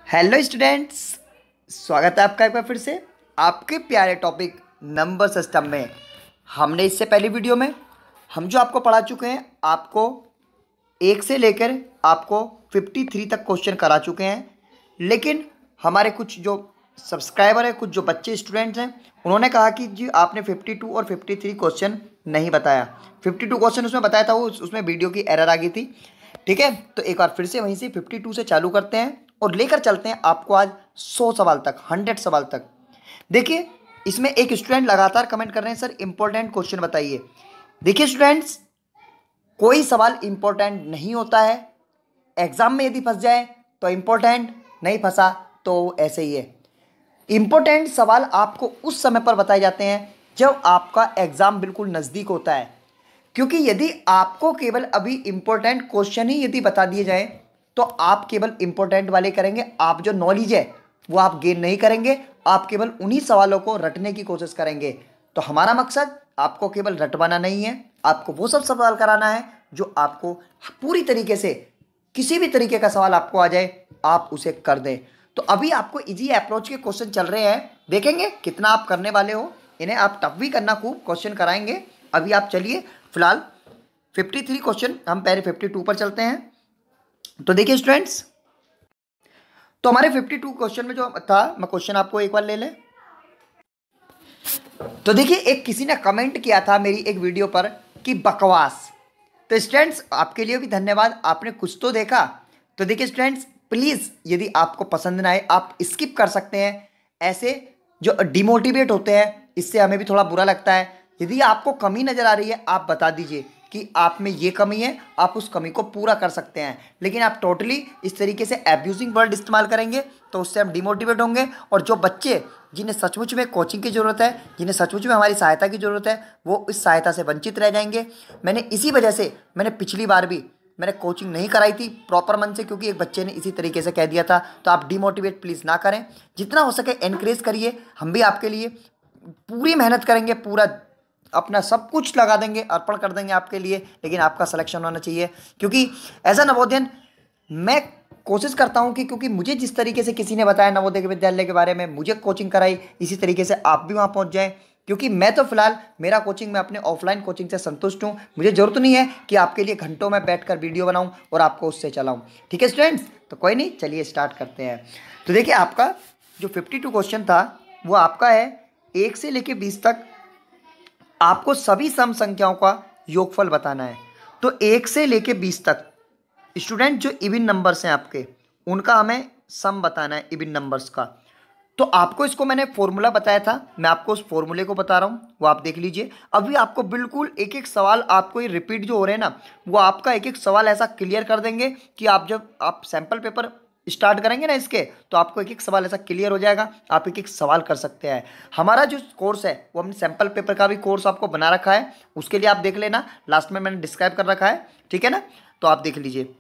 Hello students, स्वागत है आपका एक बार फिर से आपके प्यारे टॉपिक नंबर सिस्टम में। हमने इससे पहली वीडियो में हम जो आपको पढ़ा चुके हैं, आपको 1 से लेकर आपको 53 तक क्वेश्चन करा चुके हैं। लेकिन हमारे कुछ जो सब्सक्राइबर हैं, कुछ जो बच्चे स्टूडेंट्स हैं, उन्होंने कहा कि जी आपने 52 और 53 क्वेश्चन नहीं बताया। 52 क्वेश्चन उसमें बताया था, वो उसमें वीडियो की एरर आ गई थी। ठीक है, तो एक बार फिर से वहीं से 52 से चालू करते हैं और लेकर चलते हैं आपको आज 100 सवाल तक, 100 सवाल तक। देखिए, इसमें एक स्टूडेंट लगातार कमेंट कर रहे हैं, सर इंपॉर्टेंट क्वेश्चन बताइए। देखिए स्टूडेंट्स, कोई सवाल इंपॉर्टेंट नहीं होता है। एग्जाम में यदि फंस जाए तो इंपॉर्टेंट, नहीं फंसा तो ऐसे ही है। इंपॉर्टेंट सवाल आपको उस समय पर बताए जाते हैं जब आपका एग्जाम बिल्कुल नज़दीक होता है। क्योंकि यदि आपको केवल अभी इंपॉर्टेंट क्वेश्चन ही यदि बता दिए जाए तो आप केवल इंपॉर्टेंट वाले करेंगे, आप जो नॉलेज है वो आप गेन नहीं करेंगे, आप केवल उन्हीं सवालों को रटने की कोशिश करेंगे। तो हमारा मकसद आपको केवल रटवाना नहीं है, आपको वो सब सवाल कराना है जो आपको पूरी तरीके से, किसी भी तरीके का सवाल आपको आ जाए आप उसे कर दें। तो अभी आपको इजी अप्रोच के क्वेश्चन चल रहे हैं, देखेंगे कितना आप करने वाले हो। इन्हें आप टफ भी करना, खूब क्वेश्चन कराएंगे। अभी आप चलिए फिलहाल 53 क्वेश्चन, हम पहले 52 पर चलते हैं। तो देखिए स्टूडेंट्स, तो हमारे 52 क्वेश्चन में जो था, मैं क्वेश्चन आपको एक बार ले लें। तो देखिए, एक किसी ने कमेंट किया था मेरी एक वीडियो पर कि बकवास। तो स्टूडेंट्स आपके लिए भी धन्यवाद, आपने कुछ तो देखा। तो देखिए स्टूडेंट्स, प्लीज़ यदि आपको पसंद ना आए आप स्किप कर सकते हैं। ऐसे जो डिमोटिवेट होते हैं, इससे हमें भी थोड़ा बुरा लगता है। यदि आपको कमी नज़र आ रही है आप बता दीजिए कि आप में ये कमी है, आप उस कमी को पूरा कर सकते हैं। लेकिन आप टोटली इस तरीके से एब्यूजिंग वर्ड इस्तेमाल करेंगे तो उससे हम डिमोटिवेट होंगे। और जो बच्चे जिन्हें सचमुच में कोचिंग की ज़रूरत है, जिन्हें सचमुच में हमारी सहायता की ज़रूरत है, वो इस सहायता से वंचित रह जाएंगे। मैंने इसी वजह से मैंने पिछली बार भी मैंने कोचिंग नहीं कराई थी प्रॉपर मन से, क्योंकि एक बच्चे ने इसी तरीके से कह दिया था। तो आप डिमोटिवेट प्लीज़ ना करें, जितना हो सके एनकरेज करिए। हम भी आपके लिए पूरी मेहनत करेंगे, पूरा अपना सब कुछ लगा देंगे, अर्पण कर देंगे आपके लिए। लेकिन आपका सिलेक्शन होना चाहिए, क्योंकि एज अ नवोदयन मैं कोशिश करता हूं कि, क्योंकि मुझे जिस तरीके से किसी ने बताया नवोदय के विद्यालय के बारे में, मुझे कोचिंग कराई, इसी तरीके से आप भी वहां पहुंच जाएं। क्योंकि मैं तो फिलहाल मेरा कोचिंग, मैं अपने ऑफलाइन कोचिंग से संतुष्ट हूं। मुझे जरूरत नहीं है कि आपके लिए घंटों में बैठकर वीडियो बनाऊं और आपको उससे चलाऊं। ठीक है स्टूडेंट्स, तो कोई नहीं, चलिए स्टार्ट करते हैं। तो देखिए, आपका जो 52 क्वेश्चन था वो आपका है 1 से लेकर 20 तक आपको सभी सम संख्याओं का योगफल बताना है। तो 1 से लेके 20 तक स्टूडेंट जो इवन नंबर्स हैं आपके, उनका हमें सम बताना है, इवन नंबर्स का। तो आपको इसको मैंने फॉर्मूला बताया था, मैं आपको उस फॉर्मूले को बता रहा हूँ, वो आप देख लीजिए। अभी आपको बिल्कुल एक एक सवाल आपको ये रिपीट जो हो रहे हैं ना, वो आपका एक एक सवाल ऐसा क्लियर कर देंगे कि आप जब आप सैंपल पेपर स्टार्ट करेंगे ना इसके, तो आपको एक एक सवाल ऐसा क्लियर हो जाएगा, आप एक एक सवाल कर सकते हैं। हमारा जो कोर्स है वो हमने सैंपल पेपर का भी कोर्स आपको बना रखा है, उसके लिए आप देख लेना, लास्ट में मैंने डिस्क्राइब कर रखा है। ठीक है ना, तो आप देख लीजिए।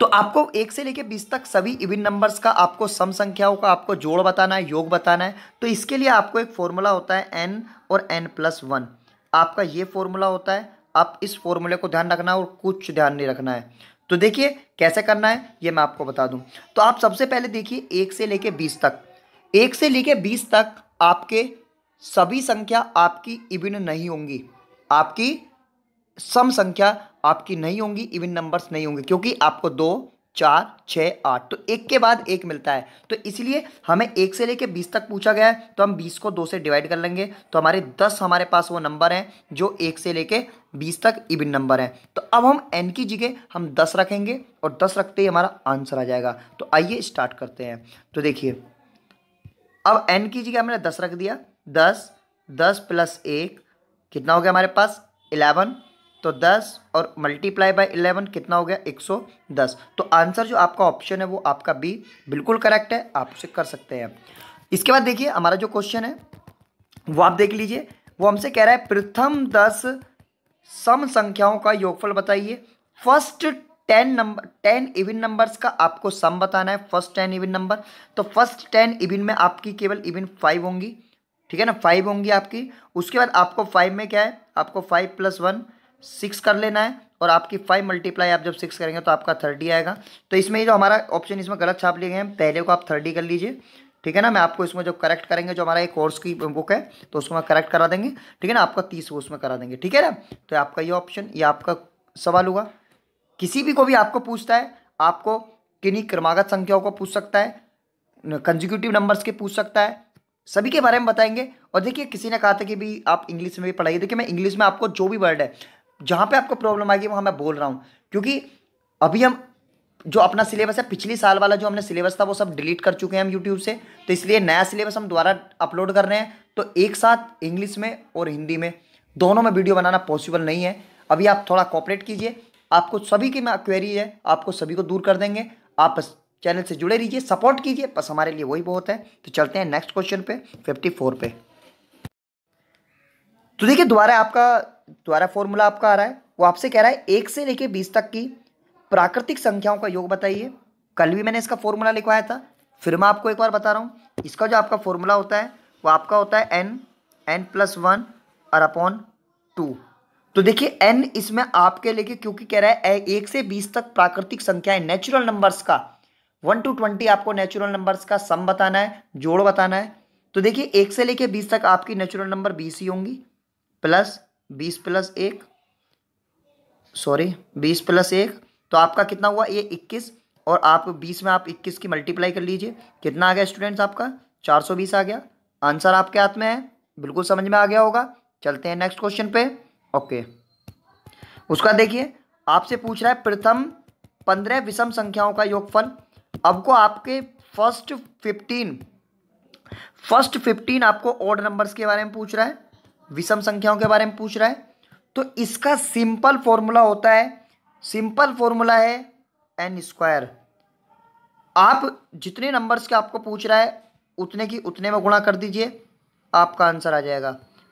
तो आपको 1 से लेकर 20 तक सभी इवन नंबर्स का, आपको सम संख्याओं का आपको जोड़ बताना है, योग बताना है। तो इसके लिए आपको एक फॉर्मूला होता है n और n+1, आपका ये फॉर्मूला होता है। आप इस फॉर्मूले को ध्यान रखना है और कुछ ध्यान नहीं रखना है। तो देखिए कैसे करना है ये मैं आपको बता दूं। तो आप सबसे पहले देखिए 1 से लेकर 20 तक, 1 से लेकर 20 तक आपके सभी संख्या आपकी इवन नहीं होंगी, आपकी सम संख्या आपकी नहीं होंगी, इवन नंबर्स नहीं होंगे, क्योंकि आपको 2, 4, 6, 8 तो एक के बाद एक मिलता है। तो इसलिए हमें 1 से लेकर 20 तक पूछा गया है, तो हम 20 को 2 से डिवाइड कर लेंगे। तो हमारे 10 हमारे पास वो नंबर हैं जो 1 से लेकर 20 तक इवन नंबर हैं। तो अब हम n की जगह हम 10 रखेंगे और 10 रखते ही हमारा आंसर आ जाएगा। तो आइए स्टार्ट करते हैं। तो देखिए, अब n की जगह हमने 10 रख दिया, 10, 10 + 1 कितना हो गया हमारे पास 11। तो 10 और मल्टीप्लाई बाय 11 कितना हो गया 110। तो आंसर जो आपका ऑप्शन है वो आपका बी बिल्कुल करेक्ट है, आप उसे कर सकते हैं। इसके बाद देखिए हमारा जो क्वेश्चन है वो आप देख लीजिए, वो हमसे कह रहा है प्रथम 10 सम संख्याओं का योगफल बताइए। फर्स्ट 10 इवन नंबर्स का आपको सम बताना है, फर्स्ट 10 इवन नंबर। तो फर्स्ट 10 इवन में आपकी केवल इवन 5 होंगी, ठीक है ना, 5 होंगी आपकी। उसके बाद आपको 5 में क्या है, आपको 5 + 1 6 कर लेना है। और आपकी 5 मल्टीप्लाई आप जब 6 करेंगे तो आपका 30 आएगा। तो इसमें जो हमारा ऑप्शन इसमें गलत छाप लिए गए हैं, पहले को आप 30 कर लीजिए, ठीक है ना। मैं आपको इसमें जो करेक्ट करेंगे, जो हमारा एक कोर्स की बुक है तो उसको मैं करेक्ट करा देंगे, ठीक है ना। आपका 30 वो उसमें करा देंगे, ठीक है ना। तो आपका ये ऑप्शन, ये आपका सवाल हुआ। किसी भी को भी आपको पूछता है, आपको किन्हीं क्रमागत संख्याओं को पूछ सकता है, कंजिक्यूटिव नंबर्स के पूछ सकता है, सभी के बारे में बताएंगे। और देखिए किसी ने कहा था कि भी आप इंग्लिश में भी पढ़ाइए, देखिए मैं इंग्लिश में आपको जो भी वर्ड है जहाँ पे आपको प्रॉब्लम आएगी वहाँ मैं बोल रहा हूँ, क्योंकि अभी हम जो अपना सिलेबस है, पिछली साल वाला जो हमने सिलेबस था वो सब डिलीट कर चुके हैं हम यूट्यूब से, तो इसलिए नया सिलेबस हम दोबारा अपलोड कर रहे हैं। तो एक साथ इंग्लिश में और हिंदी में दोनों में वीडियो बनाना पॉसिबल नहीं है। अभी आप थोड़ा कोऑपरेट कीजिए, आपको सभी की क्वेरी है, आपको सभी को दूर कर देंगे। आप बस चैनल से जुड़े रहिए, सपोर्ट कीजिए, बस हमारे लिए वही बहुत है। तो चलते हैं नेक्स्ट क्वेश्चन पे, 54 पे। तो देखिए दोबारा फॉर्मूला आपका आ रहा है, वो आपसे कह रहा है 1 से लेके 20 तक की प्राकृतिक संख्याओं का योग बताइए। कल भी मैंने इसका फॉर्मूला लिखवाया था, फिर मैं आपको एक बार बता रहा हूँ। इसका जो आपका फॉर्मूला होता है वो आपका होता है n+1 और अपॉन 2। तो देखिए n इसमें आपके लेके, क्योंकि कह रहा है 1 से 20 तक प्राकृतिक संख्याएं, नेचुरल नंबर्स का 1 to 20 आपको नेचुरल नंबर्स का सम बताना है, जोड़ बताना है। तो देखिए 1 से लेके 20 तक आपकी नेचुरल नंबर 20 ही होंगी, प्लस 20 + 1, सॉरी 20 + 1, तो आपका कितना हुआ ये 21। और आप 20 में आप 21 की मल्टीप्लाई कर लीजिए, कितना आ गया स्टूडेंट्स आपका 420 आ गया। आंसर आपके हाथ में है, बिल्कुल समझ में आ गया होगा। चलते हैं नेक्स्ट क्वेश्चन पे। ओके, उसका देखिए आपसे पूछ रहा है प्रथम 15 विषम संख्याओं का योगफल। अब को आपके फर्स्ट 15 आपको ऑड नंबर्स के बारे में पूछ रहा है, विषम संख्याओं के बारे में पूछ रहा है। तो इसका सिंपल फॉर्मूला होता है, सिंपल फॉर्मूला है n²। आप जितने नंबर्स के आपको पूछ रहा है उतने की उतने में गुणा कर दीजिए, आपका आंसर आ जाएगा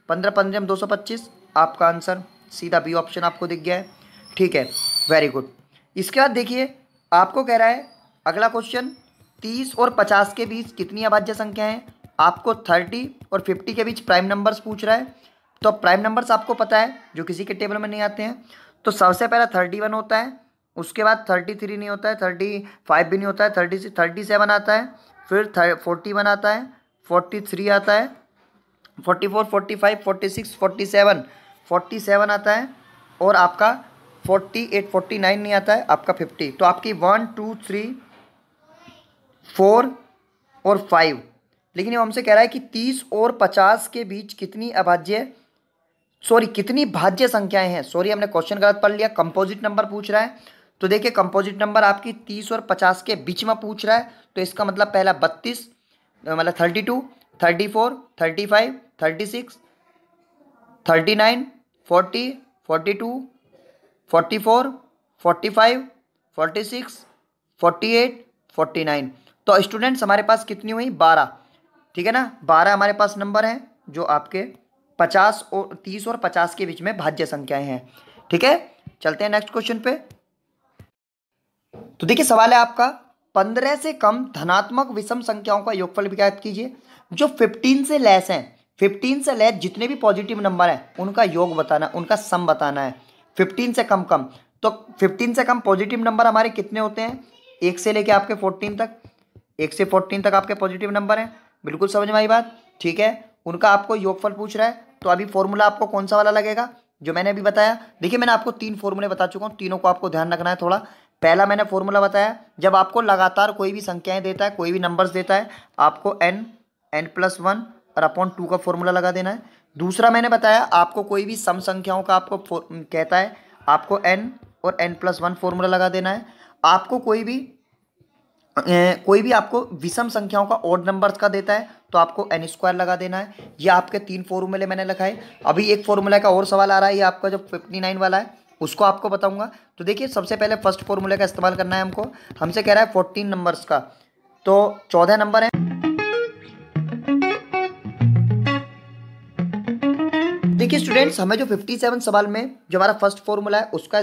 15 15 225। आपका आंसर सीधा बी ऑप्शन आपको दिख गया है, ठीक है, वेरी गुड। इसके बाद देखिए आपको कह रहा है अगला क्वेश्चन, 30 और 50 के बीच कितनी अभाज्य संख्या है। आपको 30 और 50 के बीच प्राइम नंबर्स पूछ रहा है। तो प्राइम नंबर्स आपको पता है जो किसी के टेबल में नहीं आते हैं। तो सबसे पहला 31 होता है, उसके बाद 33 नहीं होता है, 35 भी नहीं होता है, 37 आता है, फिर 41 आता है, 43 आता है, 44 45 46 47 आता है, और आपका 48 49 नहीं आता है, आपका 50। तो आपकी 1 2 3 4 और 5। लेकिन ये हमसे कह रहा है कि 30 और 50 के बीच कितनी कितनी भाज्य संख्याएं हैं। सॉरी हमने क्वेश्चन गलत पढ़ लिया, कंपोजिट नंबर पूछ रहा है। तो देखिए कंपोजिट नंबर आपकी 30 और 50 के बीच में पूछ रहा है, तो इसका मतलब पहला 32, मतलब 32, 34, 35, 36, 39, 40, 42, 44, 45, 46, 48, 49। तो स्टूडेंट्स हमारे पास कितनी हुई 12, ठीक है ना। 12 हमारे पास नंबर हैं जो आपके 30 और 50 के बीच में भाज्य संख्याएं हैं, ठीक है। चलते हैं नेक्स्ट क्वेश्चन पे। तो देखिए सवाल है आपका 15 से कम धनात्मक विषम संख्याओं का योगफल ज्ञात कीजिए। जो 15 से लेस हैं, 15 से लेस जितने भी पॉजिटिव नंबर हैं उनका योग बताना, उनका सम बताना है। 15 से कम तो 15 से कम पॉजिटिव नंबर हमारे कितने होते हैं, 1 से लेके आपके 14 तक, 1 से 14 तक आपके पॉजिटिव नंबर हैं। बिल्कुल समझ में आई बात, ठीक है। उनका आपको योगफल पूछ रहा है, तो अभी फॉर्मूला आपको कौन सा वाला लगेगा जो मैंने अभी बताया। देखिए मैंने आपको 3 फॉर्मूले बता चुका हूँ, तीनों को आपको ध्यान रखना है थोड़ा। पहला मैंने फॉर्मूला बताया, जब आपको लगातार कोई भी संख्याएं देता है, कोई भी नंबर्स देता है, आपको n+1 और अपॉन 2 का फॉर्मूला लगा देना है। दूसरा मैंने बताया आपको कोई भी सम संख्याओं का आपको कहता है, आपको n और n+1 फॉर्मूला लगा देना है। आपको कोई भी आपको विषम संख्याओं का ऑड नंबर्स का देता है तो आपको n² लगा देना है। ये आपके 3 फॉर्मूले मैंने लिखाए। अभी एक फॉर्मूला का और सवाल आ रहा है, ये आपका जो 59 वाला है उसको आपको बताऊंगा। तो देखिए सबसे पहले फर्स्ट फॉर्मूले का इस्तेमाल करना है हमको। हमसे कह रहा है 14 नंबर्स का, तो 14 नंबर है। देखिए स्टूडेंट्स हमें जो 57 सवाल में जो हमारा फर्स्ट फॉर्मूला है उसका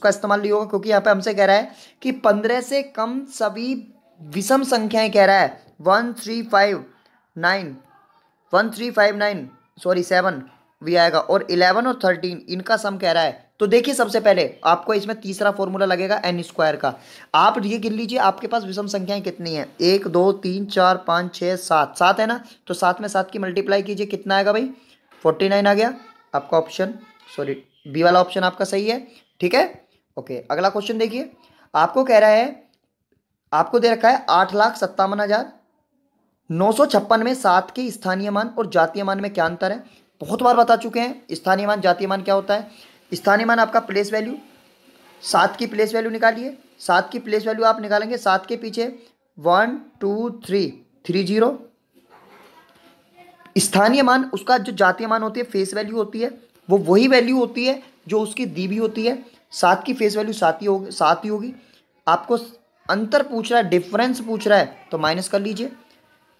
इस्तेमाल नहीं होगा, क्योंकि यहाँ पे हमसे कह रहा है कि 15 से कम सभी विषम संख्याएं कह रहा है 1359 सॉरी 7 भी आएगा, और 11 और 13 इनका सम कह रहा है। तो देखिए सबसे पहले आपको इसमें तीसरा फॉर्मूला लगेगा एन स्क्वायर का। आप ये गिन लीजिए आपके पास विषम संख्याएं कितनी है, 1 2 3 4 5 6 7, 7 है ना, तो 7 में 7 की मल्टीप्लाई कीजिए, कितना आएगा भाई, 49 आ गया। आपका ऑप्शन सॉरी बी वाला ऑप्शन आपका सही है, ठीक है। ओके, अगला क्वेश्चन देखिए, आपको कह रहा है, आपको दे रखा है 8,57,956 में 7 के स्थानीय मान और जातीय मान में क्या अंतर है। बहुत बार बता चुके हैं स्थानीय मान जातीय मान क्या होता है। स्थानीय मान आपका प्लेस वैल्यू, 7 की प्लेस वैल्यू निकालिए, 7 की प्लेस वैल्यू आप निकालेंगे, 7 के पीछे 1 2 3 30। स्थानीय मान उसका जो जातीय मान होती है, फेस वैल्यू होती है, वो वही वैल्यू होती है जो उसकी दी भी होती है। 7 की फेस वैल्यू 7 ही होगी, 7 ही होगी। आपको अंतर पूछ रहा है, डिफरेंस पूछ रहा है, तो माइनस कर लीजिए।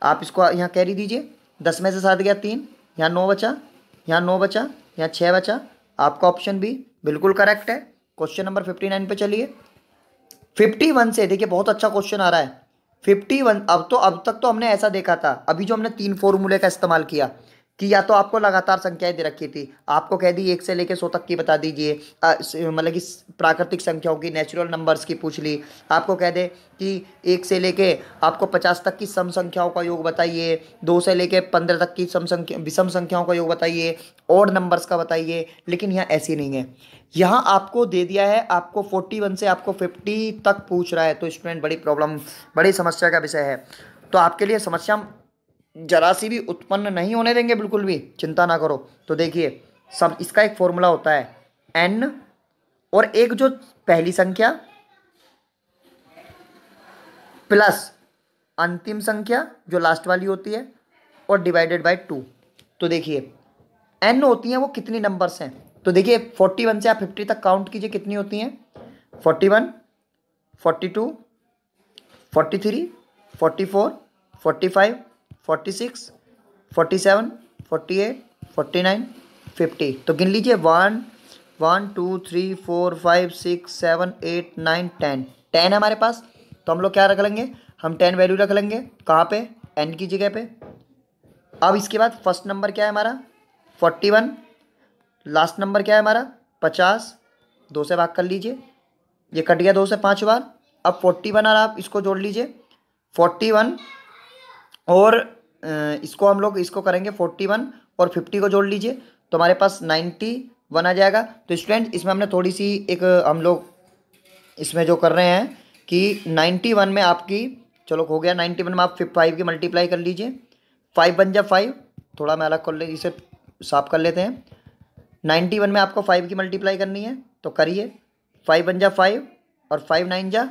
आप इसको यहाँ कैरी दीजिए, 10 में से 7 गया 3, यहाँ 9 बचा, यहाँ 9 बचा, यहाँ 6 बचा। आपका ऑप्शन बी बिल्कुल करेक्ट है। क्वेश्चन नंबर 59 पे चलिए। 51 से देखिए बहुत अच्छा क्वेश्चन आ रहा है। 51, अब तक तो हमने ऐसा देखा था, अभी जो हमने 3 फॉर्मूले का इस्तेमाल किया कि या तो आपको लगातार संख्याएं दे रखी थी, आपको कह दी 1 से लेके 100 तक की बता दीजिए, मतलब कि प्राकृतिक संख्याओं की, नेचुरल नंबर्स की पूछ ली। आपको कह दे कि 1 से लेके आपको 50 तक की सम संख्याओं का योग बताइए, 2 से लेके 15 तक की विषम संख्याओं का योग बताइए, ऑड नंबर्स का बताइए। लेकिन यहाँ ऐसी नहीं है, यहाँ आपको दे दिया है, आपको 41 से आपको 50 तक पूछ रहा है। तो स्टूडेंट बड़ी प्रॉब्लम, बड़ी समस्या का विषय है। तो आपके लिए समस्या जरा सी भी उत्पन्न नहीं होने देंगे, बिल्कुल भी चिंता ना करो। तो देखिए सब इसका एक फॉर्मूला होता है n, और एक जो पहली संख्या प्लस अंतिम संख्या जो लास्ट वाली होती है, और डिवाइडेड बाय 2। तो देखिए n होती हैं वो कितनी नंबर्स हैं, तो देखिए 41 से आप 50 तक काउंट कीजिए कितनी होती हैं। 41 42 43 44 45 46 47 48 49 50। तो गिन लीजिए 1 1 2 3 4 5 6 7 8 9 10, 10 है हमारे पास। तो हम लोग क्या रख लेंगे, हम 10 वैल्यू रख लेंगे, कहाँ पे, n की जगह पे। अब इसके बाद फर्स्ट नंबर क्या है हमारा 41, लास्ट नंबर क्या है हमारा 50, 2 से भाग कर लीजिए, ये कट गया 2 से 5 बार। अब 41 और आप इसको जोड़ लीजिए, 41 और इसको हम लोग इसको करेंगे 41 और 50 को जोड़ लीजिए, तो हमारे पास 91 आ जाएगा। तो स्टूडेंट इसमें हमने थोड़ी सी एक हम लोग इसमें जो कर रहे हैं कि 91 में आपकी, चलो हो गया 91 में आप 5 की मल्टीप्लाई कर लीजिए, 5 बन जा 5, थोड़ा मैं अलग कर ले, इसे साफ कर लेते हैं। 91 में आपको 5 की मल्टीप्लाई करनी है, तो करिए, 5 बन जा 5 और 5 9 जा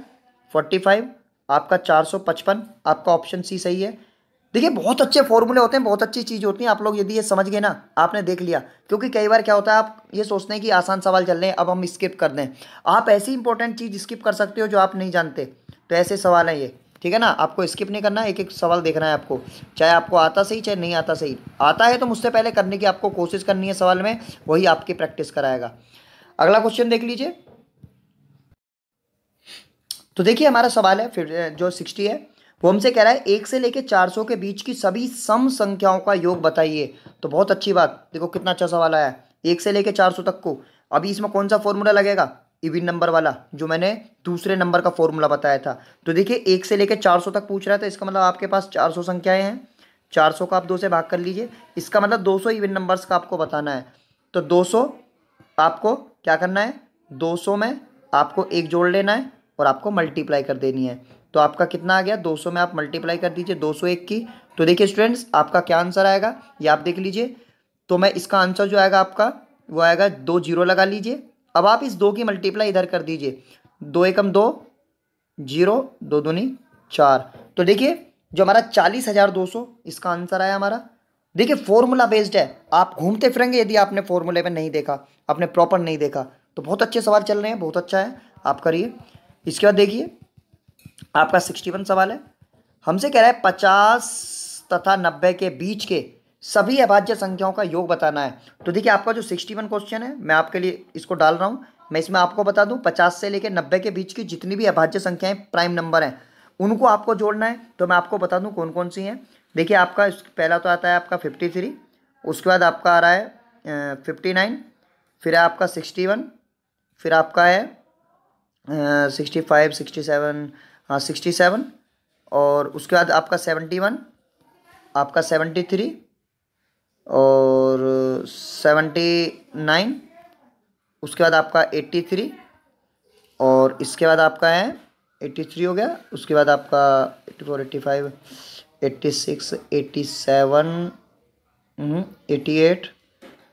45, आपका 455। आपका ऑप्शन सी सही है। देखिए बहुत अच्छे फॉर्मूले होते हैं, बहुत अच्छी चीज़ होती है। आप लोग यदि ये समझ गए ना, आपने देख लिया, क्योंकि कई बार क्या होता है आप ये सोचते हैं कि आसान सवाल चल रहे हैं अब हम स्किप कर दें। आप ऐसी इंपॉर्टेंट चीज़ स्किप कर सकते हो जो आप नहीं जानते, तो ऐसे सवाल हैं ये, ठीक है ना। आपको स्किप नहीं करना, एक एक सवाल देखना है आपको, चाहे आपको आता सही चाहे नहीं आता सही। आता है तो मुझसे पहले करने की आपको कोशिश करनी है सवाल में, वही आपकी प्रैक्टिस कराएगा। अगला क्वेश्चन देख लीजिए। तो देखिए हमारा सवाल है फिर जो 60 है, वो हमसे कह रहा है 1 से लेके 400 के बीच की सभी सम संख्याओं का योग बताइए। तो बहुत अच्छी बात, देखो कितना अच्छा सवाल आया है, 1 से लेके 400 तक को। अभी इसमें कौन सा फॉर्मूला लगेगा, इवन नंबर वाला, जो मैंने दूसरे नंबर का फॉर्मूला बताया था। तो देखिए 1 से लेके 400 तक पूछ रहा है, तो इसका मतलब आपके पास 400 संख्याएं हैं, 400 का आप 2 से भाग कर लीजिए, इसका मतलब 200 इवन नंबर्स का आपको बताना है। तो 200 आपको क्या करना है, 200 में आपको 1 जोड़ लेना है और आपको मल्टीप्लाई कर देनी है। तो आपका कितना आ गया, 200 में आप मल्टीप्लाई कर दीजिए 201 की। तो देखिए स्टूडेंट्स आपका क्या आंसर आएगा, ये आप देख लीजिए। तो मैं इसका आंसर जो आएगा आपका वो आएगा 2 जीरो लगा लीजिए। अब आप इस 2 की मल्टीप्लाई इधर कर दीजिए, 2 एकम 2 जीरो, 2 दूनी 4। तो देखिए जो हमारा 40,200 इसका आंसर आया हमारा। देखिए फॉर्मूला बेस्ड है, आप घूमते फिरेंगे यदि आपने फॉर्मूले में नहीं देखा, आपने प्रॉपर नहीं देखा। तो बहुत अच्छे सवाल चल रहे हैं, बहुत अच्छा है, आप करिए। इसके बाद देखिए आपका 61 सवाल है, हमसे कह रहा है 50 तथा 90 के बीच के सभी अभाज्य संख्याओं का योग बताना है। तो देखिए आपका जो 61 क्वेश्चन है, मैं आपके लिए इसको डाल रहा हूँ। मैं इसमें आपको बता दूं 50 से लेकर 90 के बीच की जितनी भी अभाज्य संख्याएं प्राइम नंबर हैं उनको आपको जोड़ना है। तो मैं आपको बता दूं कौन कौन सी हैं। देखिए आपका पहला तो आता है आपका 53, उसके बाद आपका आ रहा है 59, फिर है आपका 61, फिर आपका है 65, 67, हाँ 67, और उसके बाद आपका 71, आपका 73 और 79, उसके बाद आपका 83, और इसके बाद आपका है 83 हो गया, उसके बाद आपका 84, 85, 86, 87, 88,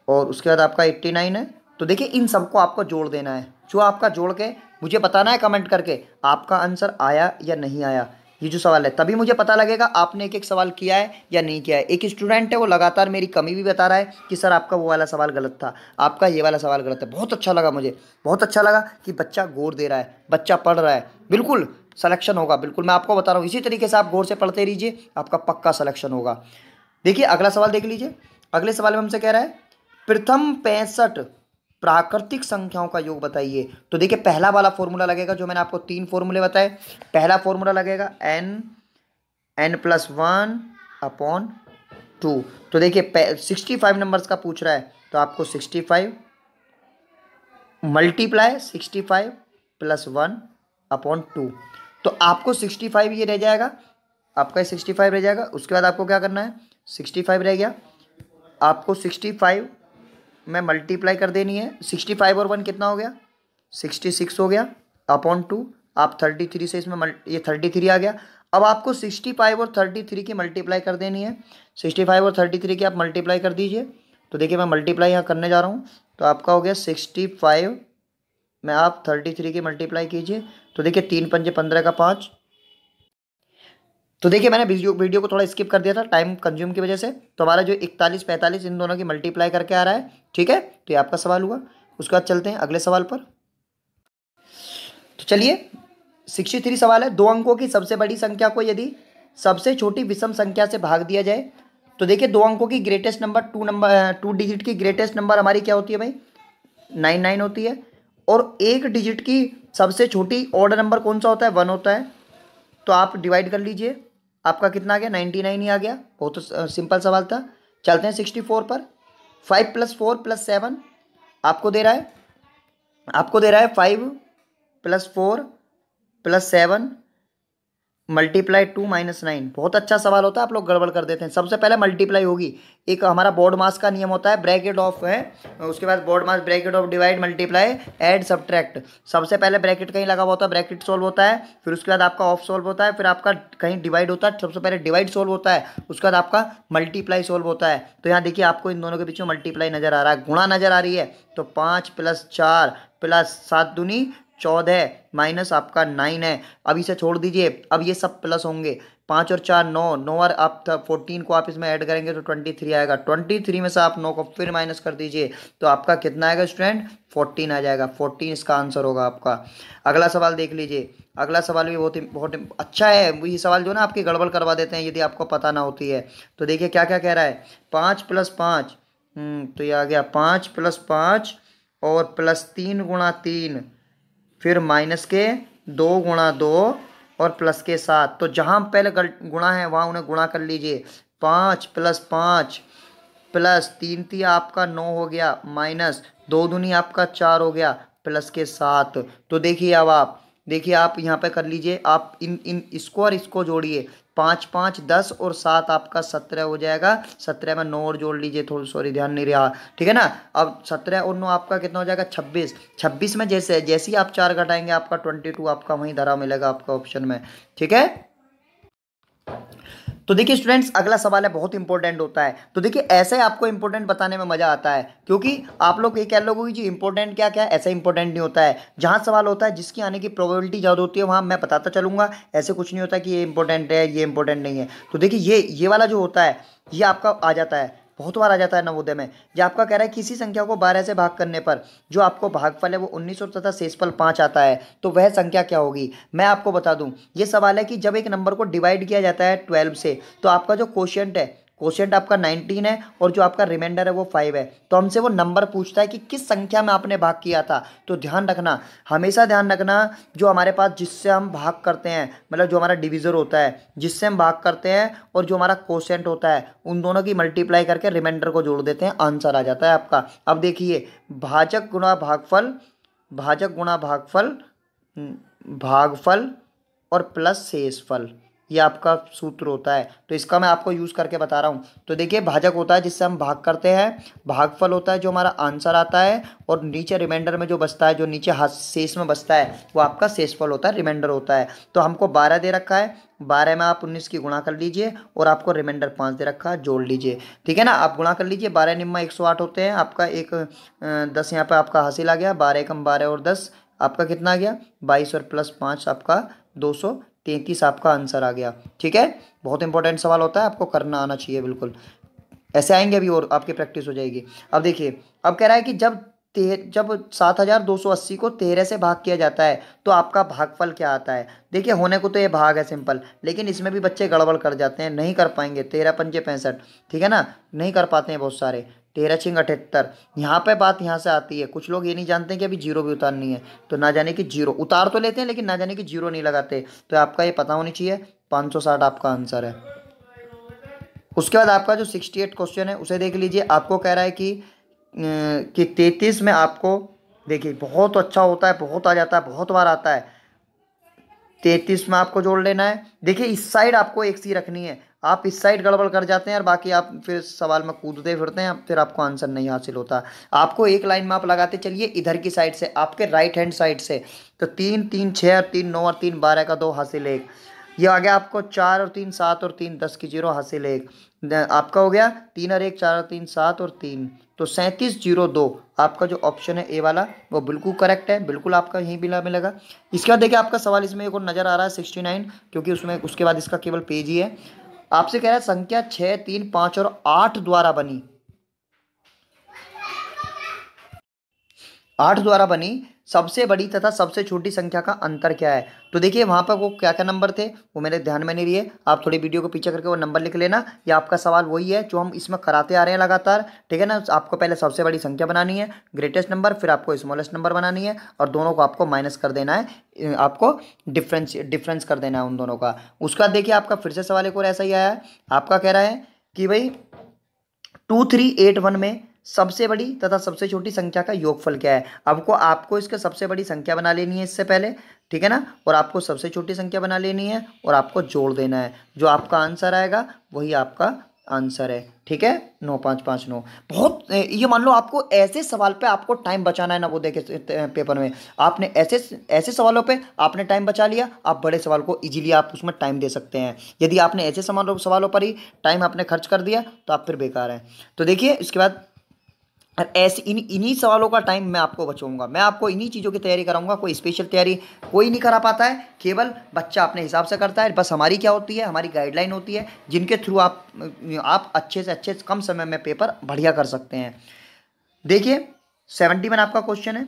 और उसके बाद आपका 89 है। तो देखिए इन सबको आपको जोड़ देना है, जो आपका जोड़ के मुझे बताना है कमेंट करके आपका आंसर आया या नहीं आया। ये जो सवाल है तभी मुझे पता लगेगा आपने एक एक सवाल किया है या नहीं किया है। एक स्टूडेंट है वो लगातार मेरी कमी भी बता रहा है कि सर आपका वो वाला सवाल गलत था, आपका ये वाला सवाल गलत है। बहुत अच्छा लगा, मुझे बहुत अच्छा लगा कि बच्चा गौर दे रहा है, बच्चा पढ़ रहा है। बिल्कुल सिलेक्शन होगा, बिल्कुल मैं आपको बता रहा हूँ। इसी तरीके से आप गौर से पढ़ते रहिए, आपका पक्का सिलेक्शन होगा। देखिए अगला सवाल देख लीजिए। अगले सवाल में हमसे कह रहा है प्रथम 65 प्राकृतिक संख्याओं का योग बताइए। तो देखिए पहला वाला फॉर्मूला लगेगा जो मैंने आपको 3 फॉर्मूले बताए। पहला फॉर्मूला लगेगा n+1/2। तो देखिए 65 नंबर्स का पूछ रहा है, तो आपको 65 मल्टीप्लाई 65 + 1/2। तो आपको 65 ये रह जाएगा, आपका 65 रह जाएगा। उसके बाद आपको क्या करना है, 65 रह गया, आपको 65 में मल्टीप्लाई कर देनी है। 65 और 1 कितना हो गया, 66 हो गया /2। आप 33 से इसमें ये 33 आ गया। अब आपको 65 और 33 की मल्टीप्लाई कर देनी है। 65 और 33 की आप मल्टीप्लाई कर दीजिए। तो देखिए मैं मल्टीप्लाई यहाँ करने जा रहा हूँ। तो आपका हो गया 65 में आप 33 की मल्टीप्लाई कीजिए। तो देखिए 3 पंजे 15 का 5। तो देखिए मैंने वीडियो को थोड़ा स्किप कर दिया था टाइम कंज्यूम की वजह से। तो हमारा जो 41 45 इन दोनों की मल्टीप्लाई करके आ रहा है, ठीक है। तो ये आपका सवाल हुआ। उसके बाद चलते हैं अगले सवाल पर। तो चलिए 63 सवाल है। 2 अंकों की सबसे बड़ी संख्या को यदि सबसे छोटी विषम संख्या से भाग दिया जाए, तो देखिए 2 अंकों की ग्रेटेस्ट नंबर 2 डिजिट की ग्रेटेस्ट नंबर हमारी क्या होती है भाई, 99 होती है। और 1 डिजिट की सबसे छोटी ऑड नंबर कौन सा होता है, 1 होता है। तो आप डिवाइड कर लीजिए, आपका कितना आ गया, 99 ही आ गया। बहुत सिंपल सवाल था। चलते हैं 64 पर। 5 + 4 + 7 आपको दे रहा है, 5 + 4 + 7 मल्टीप्लाई 2 - 9। बहुत अच्छा सवाल होता है, आप लोग गड़बड़ कर देते हैं। सबसे पहले मल्टीप्लाई होगी। एक हमारा बोर्ड मास का नियम होता है, ब्रैकेट ऑफ है, उसके बाद board mass, bracket of, divide, multiply, add, subtract. सबसे पहले ब्रैकेट कहीं लगा हुआ होता है, ब्रैकेट सॉल्व होता है। फिर उसके बाद आपका ऑफ सॉल्व होता है। फिर आपका कहीं डिवाइड होता है, सबसे पहले डिवाइड सॉल्व होता है। उसके बाद आपका मल्टीप्लाई सॉल्व होता है। तो यहाँ देखिए आपको इन दोनों के बीच में मल्टीप्लाई नजर आ रहा है, गुणा नजर आ रही है। तो 5 + 4 + 7 दूनी 14 माइनस आपका 9 है। अब इसे छोड़ दीजिए, अब ये सब प्लस होंगे। 5 और 4 9, 9 और आप 14 को आप इसमें ऐड करेंगे तो 23 आएगा। 23 में से आप 9 को फिर माइनस कर दीजिए, तो आपका कितना आएगा स्टूडेंट, 14 आ जाएगा। 14 इसका आंसर होगा आपका। अगला सवाल देख लीजिए। अगला सवाल भी बहुत अच्छा है। ये सवाल जो ना आपकी गड़बड़ करवा देते हैं यदि आपको पता ना होती है। तो देखिए क्या क्या कह रहा है, 5 + 5, तो ये आ गया 5 + 5 और +3 × 3, फिर माइनस के 2 × 2 और प्लस के 7। तो जहाँ पहले गुणा है वहाँ उन्हें गुणा कर लीजिए। 5 + 5 +3 3 आपका 9 हो गया, माइनस 2 दूनी आपका 4 हो गया, प्लस के 7। तो देखिए अब आप यहाँ पे कर लीजिए। आप इन इसको और इसको जोड़िए। 5 5 10 और 7 आपका 17 हो जाएगा। 17 में 9 और जोड़ लीजिए, थोड़ी सॉरी ध्यान नहीं रहा, ठीक है ना। अब 17 और 9 आपका कितना हो जाएगा, 26। 26 में जैसे ही आप 4 घटाएंगे आपका 22 आपका वहीं धरा मिलेगा आपका ऑप्शन में, ठीक है। तो देखिए स्टूडेंट्स अगला सवाल है, बहुत इंपॉर्टेंट होता है। तो देखिए ऐसे आपको इंपॉर्टेंट बताने में मजा आता है, क्योंकि आप लोग ये कह लोगे जी इंपॉर्टेंट क्या क्या है, ऐसा इंपॉर्टेंट नहीं होता है। जहां सवाल होता है जिसकी आने की प्रोबेबिलिटी ज़्यादा होती है वहां मैं बताता चलूंगा। ऐसे कुछ नहीं होता कि ये इंपॉर्टेंट है ये इंपॉर्टेंट नहीं है। तो देखिए ये वाला जो होता है ये आपका आ जाता है, बहुत बार आ जाता है नवोदय में। जो आपका कह रहा है किसी संख्या को 12 से भाग करने पर जो आपको भागफल है वो 19 और तथा शेषफल 5 आता है, तो वह संख्या क्या होगी। मैं आपको बता दूं, ये सवाल है कि जब एक नंबर को डिवाइड किया जाता है 12 से, तो आपका जो क्वोशिएंट आपका 19 है और जो आपका रिमाइंडर है वो 5 है। तो हमसे वो नंबर पूछता है कि किस संख्या में आपने भाग किया था। तो ध्यान रखना, हमेशा ध्यान रखना, जो हमारे पास जिससे हम भाग करते हैं, मतलब जो हमारा डिविजर होता है जिससे हम भाग करते हैं, और जो हमारा क्वोशिएंट होता है, उन दोनों की मल्टीप्लाई करके रिमाइंडर को जोड़ देते हैं, आंसर आ जाता है आपका। अब देखिए भाजक गुणा भागफल भाजक गुणा भागफल, भागफल और प्लस शेषफल, ये आपका सूत्र होता है। तो इसका मैं आपको यूज़ करके बता रहा हूँ। तो देखिए, भाजक होता है जिससे हम भाग करते हैं, भागफल होता है जो हमारा आंसर आता है, और नीचे रिमाइंडर में जो बचता है, जो नीचे हाथ शेष में बचता है, वो आपका शेषफल होता है, रिमाइंडर होता है। तो हमको 12 दे रखा है, 12 में आप 19 की गुणा कर लीजिए, और आपको रिमाइंडर 5 दे रखा है, जोड़ लीजिए। ठीक है ना, आप गुणा कर लीजिए, 12 निम्मा 108 होते हैं। आपका एक 10 यहाँ पे आपका हासिल आ गया, 12 कम 12 और 10 आपका कितना आ गया, 22 और प्लस 5 आपका 233 आपका आंसर आ गया। ठीक है, बहुत इंपॉर्टेंट सवाल होता है, आपको करना आना चाहिए बिल्कुल। ऐसे आएंगे अभी और आपकी प्रैक्टिस हो जाएगी। अब देखिए, अब कह रहा है कि जब 7280 को 13 से भाग किया जाता है तो आपका भागफल क्या आता है। देखिए, होने को तो ये भाग है सिंपल, लेकिन इसमें भी बच्चे गड़बड़ कर जाते हैं, नहीं कर पाएंगे। 13 पंजे 65, ठीक है ना, नहीं कर पाते हैं बहुत सारे। 13 छिंग 78, यहाँ पे बात यहाँ से आती है। कुछ लोग ये नहीं जानते कि अभी जीरो भी उतारनी है, तो ना जाने कि जीरो उतार तो लेते हैं, लेकिन ना जाने कि जीरो नहीं लगाते। तो आपका ये पता होनी चाहिए, 560 आपका आंसर है। उसके बाद आपका जो 68 क्वेश्चन है उसे देख लीजिए। आपको कह रहा है कि 33 में आपको, देखिए बहुत अच्छा होता है, बहुत आ जाता है, बहुत बार आता है। 33 में आपको जोड़ लेना है। देखिए, इस साइड आपको एक सी रखनी है, आप इस साइड गड़बड़ कर जाते हैं और बाकी आप फिर सवाल में कूदते फिरते हैं, फिर आपको आंसर नहीं हासिल होता। आपको एक लाइन में आप लगाते चलिए इधर की साइड से, आपके राइट हैंड साइड से। तो 3 3 6 और 3 9 और 3 12 का 2 हासिल 1, ये आ गया आपको 4 और 3 7 और 3 10 की 0 हासिल 1। आपका हो गया 3 और 1 4 और 3 7 और 3, तो 3702 आपका जो ऑप्शन है ए वाला, वो बिल्कुल करेक्ट है, बिल्कुल आपका यहीं बिला मिलेगा। इसके बाद देखिए, आपका सवाल इसमें एक और नजर आ रहा है 69, क्योंकि उसमें उसके बाद इसका केवल पेज ही है। आपसे कह रहा है संख्या 6 3 5 और 8 द्वारा बनी, 8 द्वारा बनी सबसे बड़ी तथा सबसे छोटी संख्या का अंतर क्या है। तो देखिए, वहां पर वो क्या क्या नंबर थे वो मेरे ध्यान में नहीं रही। आप थोड़ी वीडियो को पीछे करके वो नंबर लिख लेना। ये आपका सवाल वही है जो हम इसमें कराते आ रहे हैं लगातार, ठीक है ना। आपको पहले सबसे बड़ी संख्या बनानी है, ग्रेटेस्ट नंबर, फिर आपको स्मॉलेस्ट नंबर बनानी है, और दोनों को आपको माइनस कर देना है, आपको डिफरेंस कर देना है उन दोनों का। उसके बाद देखिए, आपका फिर से सवाल एक और ऐसा ही आया है। आपका कह रहा है कि भाई 2381 में सबसे बड़ी तथा सबसे छोटी संख्या का योगफल क्या है। आपको इसका सबसे बड़ी संख्या बना लेनी है इससे पहले, ठीक है ना, और आपको सबसे छोटी संख्या बना लेनी है, और आपको जोड़ देना है। जो आपका आंसर आएगा वही आपका आंसर है, ठीक है। 9559 बहुत, ये मान लो आपको ऐसे सवाल पे आपको टाइम बचाना है ना, वो देखे पेपर में आपने ऐसे ऐसे सवालों पे आपने टाइम बचा लिया, आप बड़े सवाल को इजीली आप उसमें टाइम दे सकते हैं। यदि आपने ऐसे सवालों पर ही टाइम आपने खर्च कर दिया तो आप फिर बेकार हैं। तो देखिए, इसके बाद और ऐसे इन्हीं सवालों का टाइम मैं आपको बचाऊंगा, मैं आपको इन्हीं चीज़ों की तैयारी कराऊंगा। कोई स्पेशल तैयारी कोई नहीं करा पाता है, केवल बच्चा अपने हिसाब से करता है। बस हमारी क्या होती है, हमारी गाइडलाइन होती है, जिनके थ्रू आप अच्छे से अच्छे कम समय में पेपर बढ़िया कर सकते हैं। देखिए, 71 आपका क्वेश्चन है।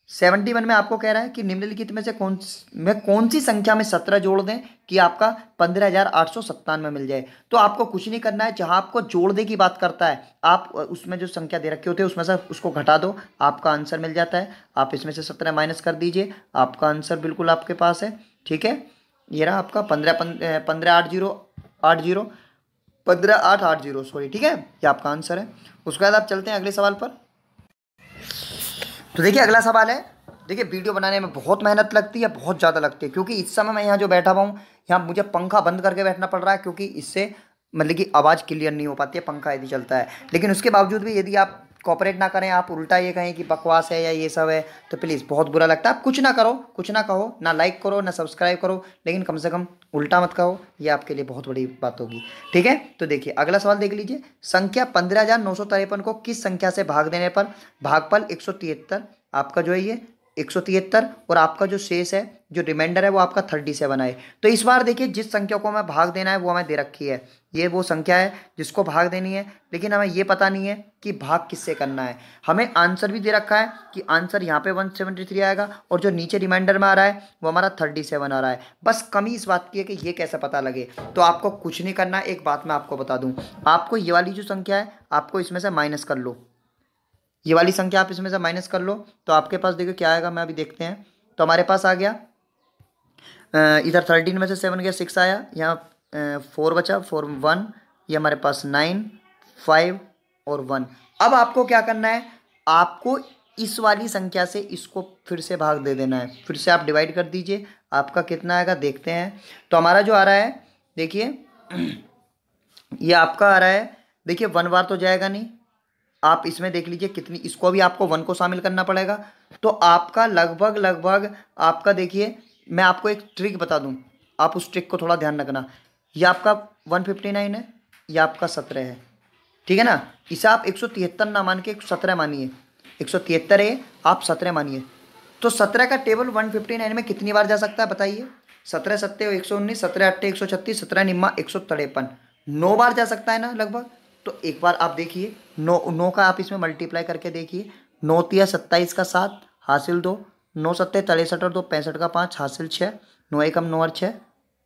71 में आपको कह रहा है कि निम्नलिखित में से कौन सी संख्या में 17 जोड़ दें कि आपका 15,897 मिल जाए। तो आपको कुछ नहीं करना है, जहां आपको जोड़ने की बात करता है आप उसमें जो संख्या दे रखी होती है उसमें से उसको घटा दो, आपका आंसर मिल जाता है। आप इसमें से 17 माइनस कर दीजिए, आपका आंसर बिल्कुल आपके पास है, ठीक है। ये रहा आपका 15,880 15,880 सॉरी, ठीक है, ये आपका आंसर है। उसके बाद आप चलते हैं अगले सवाल पर। तो देखिए, अगला सवाल है। देखिए, वीडियो बनाने में बहुत मेहनत लगती है, बहुत ज़्यादा लगती है, क्योंकि इस समय मैं यहाँ जो बैठा हुआ हूँ, यहाँ मुझे पंखा बंद करके बैठना पड़ रहा है, क्योंकि इससे मतलब कि आवाज़ क्लियर नहीं हो पाती है पंखा यदि चलता है। लेकिन उसके बावजूद भी यदि आप कॉपरेट ना करें, आप उल्टा ये कहें कि बकवास है या ये सब है, तो प्लीज़ बहुत बुरा लगता है। आप कुछ ना करो, कुछ ना कहो, ना लाइक करो ना सब्सक्राइब करो, लेकिन कम से कम उल्टा मत कहो, ये आपके लिए बहुत बड़ी बात होगी, ठीक है। तो देखिए, अगला सवाल देख लीजिए। संख्या 15,953 को किस संख्या से भाग देने पर भागफल 173 आपका जो है ये 173, और आपका जो शेष है, जो रिमाइंडर है, वो आपका 37 आए। तो इस बार देखिए, जिस संख्या को हमें भाग देना है वो हमें दे रखी है, ये वो संख्या है जिसको भाग देनी है, लेकिन हमें ये पता नहीं है कि भाग किससे करना है। हमें आंसर भी दे रखा है कि आंसर यहाँ पे 173 आएगा, और जो नीचे रिमाइंडर में आ रहा है वो हमारा 37 आ रहा है। बस कमी इस बात की है कि ये कैसे पता लगे। तो आपको कुछ नहीं करना है, एक बात मैं आपको बता दूँ, आपको ये वाली जो संख्या है आपको इसमें से माइनस कर लो, ये वाली संख्या आप इसमें से माइनस कर लो, तो आपके पास देखो क्या आएगा, मैं अभी देखते हैं। तो हमारे पास आ गया इधर 13 में से 7 गया 6 आया, यहाँ 4 बचा 4 1, ये हमारे पास 9 5 और 1। अब आपको क्या करना है, आपको इस वाली संख्या से इसको फिर से भाग दे देना है, फिर से आप डिवाइड कर दीजिए, आपका कितना आएगा देखते हैं। तो हमारा जो आ रहा है देखिए, ये आपका आ रहा है, देखिए 1 बार तो जाएगा नहीं, आप इसमें देख लीजिए कितनी, इसको भी आपको 1 को शामिल करना पड़ेगा। तो आपका लगभग लगभग आपका देखिए, मैं आपको एक ट्रिक बता दूं, आप उस ट्रिक को थोड़ा ध्यान रखना। ये आपका 159 है, ये आपका 17 है, ठीक है ना। इसे आप 173 ना मान के 17 मानिए, 173 है, आप 17 मानिए। तो 17 का टेबल 159 में कितनी बार जा सकता है बताइए। 17 सत्ते 119, 17 अट्ठे 136, 17 निम्मा 153, 9 बार जा सकता है ना लगभग। तो एक बार आप देखिए, 9 का आप इसमें मल्टीप्लाई करके देखिए, 9 तिया 27 का 7 हासिल 2, 9 सत्ते 63 और 2 65 का 5 हासिल 6, 9 एकम 9 और 6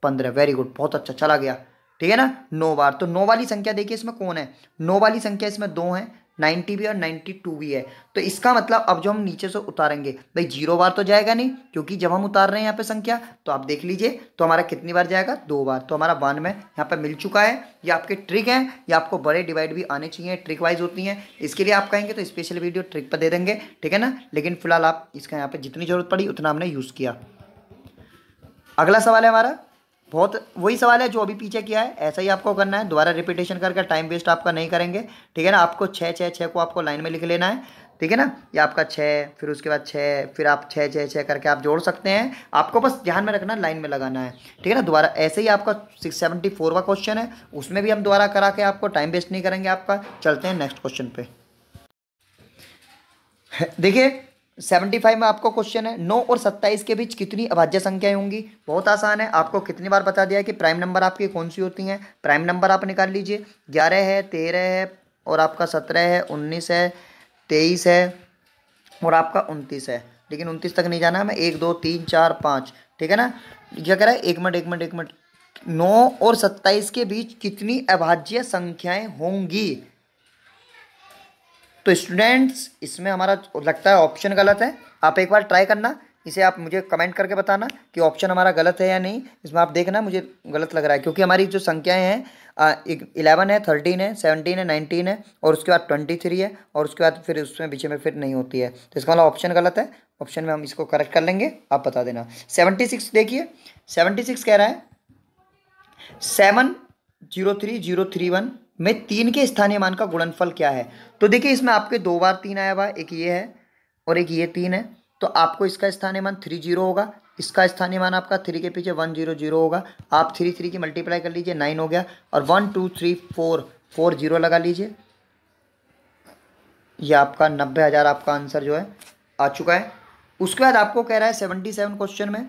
15। वेरी गुड, बहुत अच्छा चला गया, ठीक है ना। 9 बार, तो 9 वाली संख्या देखिए इसमें कौन है, 9 वाली संख्या इसमें 2 है, 90 भी और 92 भी है। तो इसका मतलब अब जो हम नीचे से उतारेंगे भाई 0 बार तो जाएगा नहीं, क्योंकि जब हम उतार रहे हैं यहाँ पे संख्या, तो आप देख लीजिए तो हमारा कितनी बार जाएगा, 2 बार। तो हमारा 1 में यहाँ पे मिल चुका है। ये आपके ट्रिक हैं, ये आपको बड़े डिवाइड भी आने चाहिए, ट्रिक वाइज होती हैं। इसके लिए आप कहेंगे तो स्पेशल वीडियो ट्रिक पर दे देंगे, ठीक है ना। लेकिन फिलहाल आप इसका यहाँ पे जितनी जरूरत पड़ी उतना हमने यूज़ किया। अगला सवाल है हमारा, बहुत वही सवाल है जो अभी पीछे किया है, ऐसा ही आपको करना है, दोबारा रिपीटेशन करके टाइम वेस्ट आपका नहीं करेंगे, ठीक है ना। आपको 6 6 6 को आपको लाइन में लिख लेना है, ठीक है ना। ये आपका 6, फिर उसके बाद 6, फिर आप 6 6 6 करके आप जोड़ सकते हैं, आपको बस ध्यान में रखना लाइन में लगाना है, ठीक है ना। दोबारा ऐसे ही आपका 674 का क्वेश्चन है, उसमें भी हम दोबारा करा के आपको टाइम वेस्ट नहीं करेंगे आपका। चलते हैं नेक्स्ट क्वेश्चन पे। देखिए 75 में आपको क्वेश्चन है, 9 और 27 के बीच कितनी अभाज्य संख्याएं होंगी। बहुत आसान है, आपको कितनी बार बता दिया कि प्राइम नंबर आपकी कौन सी होती हैं। प्राइम नंबर आप निकाल लीजिए, 11 है, 13 है, और आपका 17 है, 19 है, 23 है, और आपका 29 है। लेकिन 29 तक नहीं जाना है, मैं 1 2 3 4 5, ठीक है ना। क्या कह रहा है, एक मिनट, 9 और 27 के बीच कितनी अभाज्य संख्याएं होंगी। तो स्टूडेंट्स इसमें हमारा लगता है ऑप्शन गलत है, आप एक बार ट्राई करना, इसे आप मुझे कमेंट करके बताना कि ऑप्शन हमारा गलत है या नहीं। इसमें आप देखना मुझे गलत लग रहा है, क्योंकि हमारी जो संख्याएं हैं 11 है, 13 है, 17 है, 19 है, और उसके बाद 23 है, और उसके बाद फिर उसमें बीच में फिर नहीं होती है। तो इसका मतलब ऑप्शन गलत है, ऑप्शन में हम इसको करेक्ट कर लेंगे, आप बता देना। 76 देखिए, 76 कह रहा है 703031 में 3 के स्थानीय मान का गुणनफल क्या है। तो देखिए इसमें आपके 2 बार 3 आया हुआ है, एक ये है और एक ये 3 है, तो आपको इसका स्थानीय मान 30 होगा, इसका स्थानीय मान आपका 3 के पीछे 100 होगा। आप 3 की मल्टीप्लाई कर लीजिए, 9 हो गया, और 1 2 3 4 0 लगा लीजिए। ये आपका 90,000 आपका आंसर जो है आ चुका है। उसके बाद आपको कह रहा है 77 क्वेश्चन में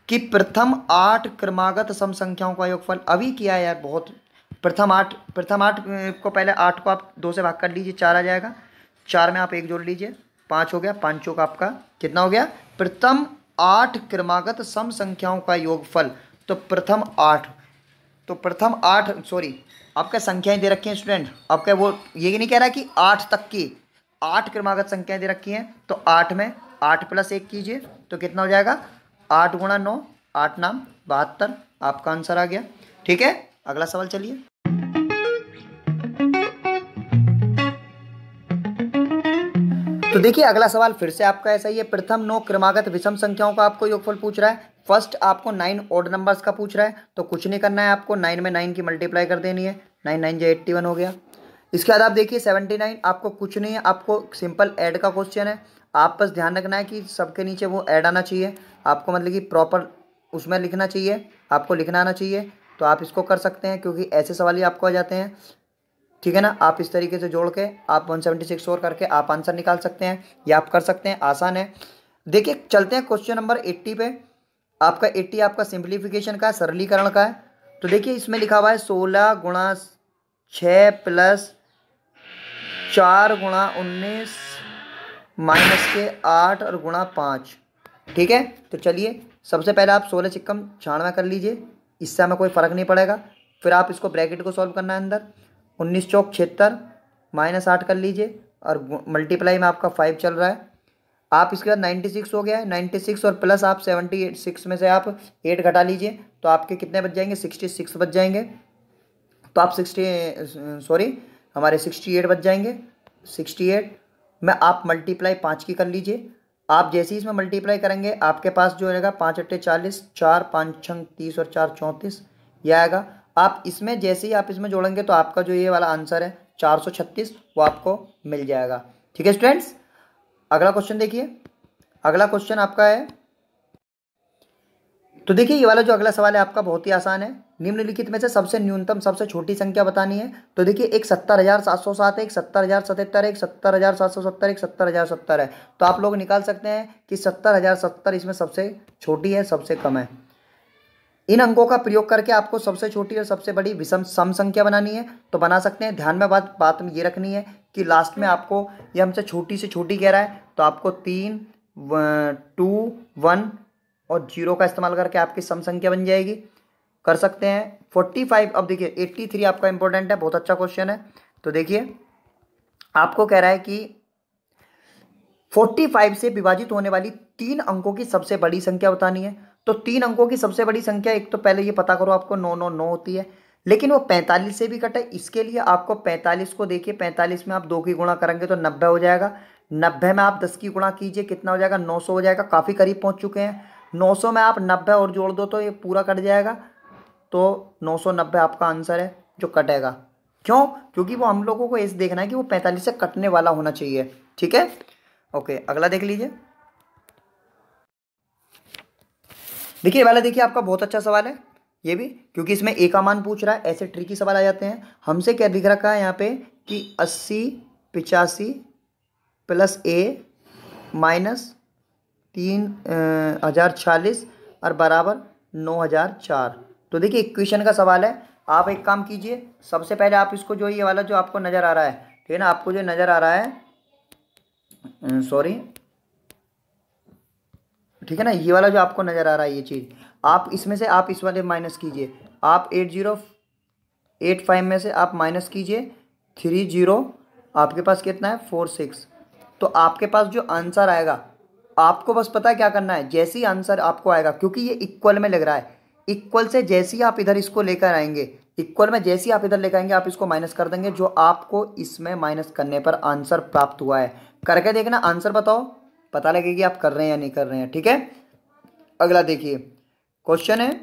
कि प्रथम 8 क्रमागत सम संख्याओं का योगफल। अभी किया है यार बहुत, प्रथम आठ को पहले 8 को आप 2 से भाग कर लीजिए, 4 आ जाएगा, 4 में आप 1 जोड़ लीजिए, 5 हो गया, 5 का आपका कितना हो गया, प्रथम 8 क्रमागत सम संख्याओं का योगफल। तो प्रथम 8, तो प्रथम 8 सॉरी आपका संख्याएं दे रखी हैं स्टूडेंट, आपका वो ये नहीं कह रहा कि 8 तक की, 8 क्रमागत संख्याएं दे रखी हैं। तो 8 में 8 + 1 कीजिए तो कितना हो जाएगा, 8 × 9 8 नाम 72, आपका आंसर आ गया, ठीक है। अगला सवाल चलिए। तो देखिए अगला सवाल फिर से आपका ऐसा ही है, प्रथम 9 क्रमागत विषम संख्याओं का आपको योगफल पूछ रहा है। फर्स्ट आपको 9 ऑड नंबर्स का पूछ रहा है, तो कुछ नहीं करना है, आपको 9 में 9 की मल्टीप्लाई कर देनी है, 9 9 जो 81 हो गया। इसके बाद आप देखिए 79, आपको कुछ नहीं है, आपको सिंपल ऐड का क्वेश्चन है, आप बस ध्यान रखना है कि सबके नीचे वो ऐड आना चाहिए, आपको मतलब कि प्रॉपर उसमें लिखना चाहिए, आपको लिखना आना चाहिए, तो आप इसको कर सकते हैं, क्योंकि ऐसे सवाल ही आपको आ जाते हैं, ठीक है ना। आप इस तरीके से जोड़ के आप 176 और करके आप आंसर निकाल सकते हैं, या आप कर सकते हैं, आसान है। देखिए चलते हैं क्वेश्चन नंबर 80 पे। आपका 80 आपका सिंप्लीफिकेशन का है, सरलीकरण का है। तो देखिए इसमें लिखा हुआ है 16 × 6 + 4 × 19 -8 और ×5, ठीक है। तो चलिए सबसे पहले आप 16 × 96 कर लीजिए, इससे हमें कोई फ़र्क नहीं पड़ेगा। फिर आप इसको ब्रैकेट को सॉल्व करना है, अंदर 19 चौक 76 -8 कर लीजिए, और मल्टीप्लाई में आपका 5 चल रहा है। आप इसके बाद 96 हो गया है, 96 और प्लस आप 76 में से आप 8 घटा लीजिए, तो आपके कितने बच जाएंगे, 66 बच जाएंगे। तो आप 68 बच जाएंगे, 68 में आप मल्टीप्लाई 5 की कर लीजिए। आप जैसे ही इसमें मल्टीप्लाई करेंगे आपके पास जो रहेगा 5 अट्ठे 40, 4 5 छंग 30 और 4 34 यह आएगा। आप इसमें जैसे ही आप इसमें जोड़ेंगे तो आपका जो ये वाला आंसर है 436 वो आपको मिल जाएगा। ठीक है स्टूडेंट्स, अगला क्वेश्चन देखिए। अगला क्वेश्चन आपका है, तो देखिए ये वाला जो अगला सवाल है आपका बहुत ही आसान है। निम्नलिखित में से सबसे न्यूनतम सबसे छोटी संख्या बतानी है। तो देखिए एक 70,707 है, एक 70,077 है, एक 70,770, एक 70,070 है। तो आप लोग निकाल सकते हैं कि 70,070 इसमें सबसे छोटी है, सबसे कम है। इन अंकों का प्रयोग करके आपको सबसे छोटी और सबसे बड़ी विषम सम संख्या बनानी है तो बना सकते हैं। ध्यान में बात में ये रखनी है कि लास्ट में आपको ये हमसे छोटी से छोटी कह रहा है तो आपको 3 2 1 और 0 का इस्तेमाल करके आपकी सम संख्या बन जाएगी। कर सकते हैं 45। अब देखिए 83 आपका इंपॉर्टेंट है, बहुत अच्छा क्वेश्चन है। तो देखिए आपको कह रहा है कि 45 से विभाजित होने वाली 3 अंकों की सबसे बड़ी संख्या बतानी है। तो 3 अंकों की सबसे बड़ी संख्या, एक तो पहले ये पता करो आपको 999 होती है, लेकिन वो 45 से भी कटे। इसके लिए आपको 45 को देखिए, 45 में आप 2 की गुणा करेंगे तो 90 हो जाएगा। 90 में आप 10 की गुणा कीजिए, कितना हो जाएगा? 900 हो जाएगा। काफ़ी करीब पहुंच चुके हैं। 900 में आप 90 और जोड़ दो तो ये पूरा कट जाएगा। तो 990 आपका आंसर है जो कटेगा। क्यों? क्योंकि वो हम लोगों को ऐसे देखना है कि वो 45 से कटने वाला होना चाहिए। ठीक है, ओके, अगला देख लीजिए। देखिए वाला देखिए आपका बहुत अच्छा सवाल है ये भी, क्योंकि इसमें ए का मान पूछ रहा है। ऐसे ट्रिकी सवाल आ जाते हैं। हमसे क्या दिख रखा है यहाँ पे कि 80 85 प्लस ए माइनस 3040 और बराबर 9004। तो देखिए इक्वेशन का सवाल है। आप एक काम कीजिए, सबसे पहले आप इसको जो ये वाला जो आपको नज़र आ रहा है, ठीक है ना, आपको जो नज़र आ रहा है, सॉरी, ठीक है ना, ये वाला जो आपको नज़र आ रहा है ये चीज़, आप इसमें से आप इस वाले माइनस कीजिए। आप 8085 में से आप माइनस कीजिए 30, आपके पास कितना है 46। तो आपके पास जो आंसर आएगा, आपको बस पता है क्या करना है। जैसे ही आंसर आपको आएगा, क्योंकि ये इक्वल में लग रहा है, इक्वल से जैसे ही आप इधर इसको लेकर आएंगे, इक्वल में जैसे ही आप इधर लेकर आएंगे, आप इसको माइनस कर देंगे। जो आपको इसमें माइनस करने पर आंसर प्राप्त हुआ है, करके देखना, आंसर बताओ, पता लगेगी आप कर रहे हैं या नहीं कर रहे हैं। ठीक है, अगला देखिए क्वेश्चन है,